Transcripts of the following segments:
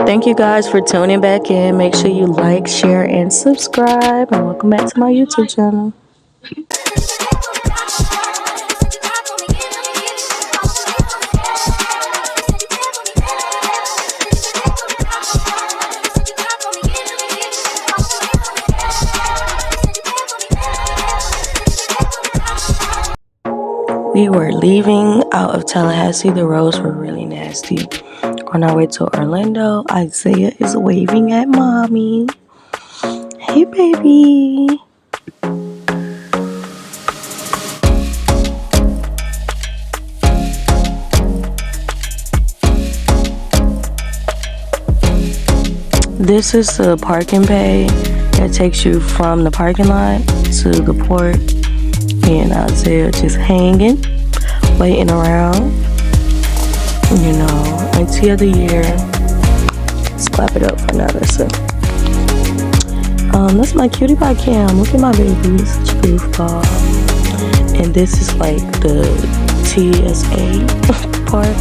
Thank you guys for tuning back in. Make sure you like, share, and subscribe. And welcome back to my YouTube channel. We were leaving out of Tallahassee. The roads were really nasty. On our way to Orlando, Isaiah is waving at mommy. Hey, baby. This is the parking bay that takes you from the parking lot to the port. And Isaiah just hanging, waiting around, you know, until the year. Let's clap it up for now. That's my cutie pie cam. Look at my baby, such a goofball. And this is like the TSA part.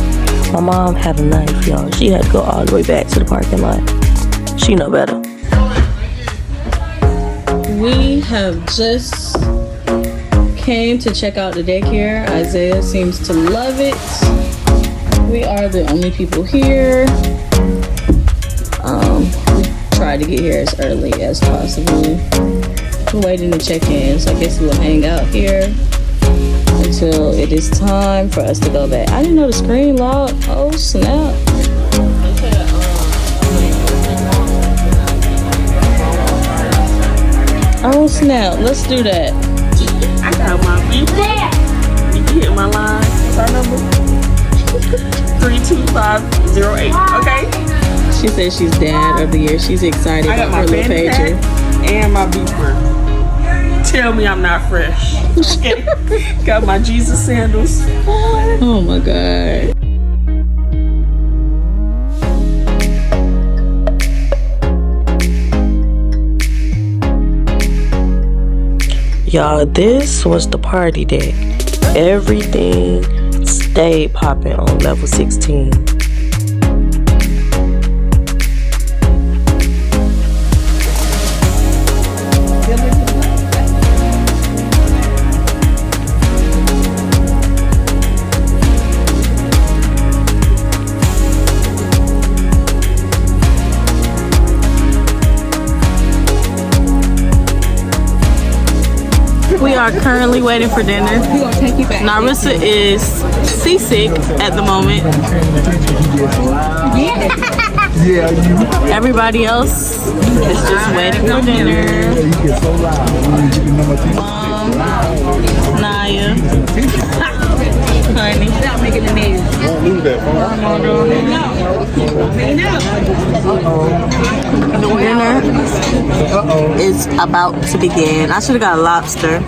My mom had a knife, y'all. She had to go all the way back to the parking lot. She know better. We have just came to check out the daycare. Isaiah seems to love it. We are the only people here. We tried to get here as early as possible. We're waiting to check in, so I guess we'll hang out here until it is time for us to go back. I didn't know the screen locked. Oh snap. Oh snap, let's do that. I got my people. You can hit my line. What's our number? 32508. Okay. She said she's dad of the year. She's excited I got about my her little fanny pager. pack and my beeper. Tell me I'm not fresh. Got my Jesus sandals. Oh my god. Y'all, this was the party deck. Everything stayed popping on level 16. We are currently waiting for dinner. Narissa is seasick at the moment. Everybody else is just waiting for dinner. Naya. Honey. Stop making the names. Don't lose that phone. The dinner is about to begin. I should have got lobster.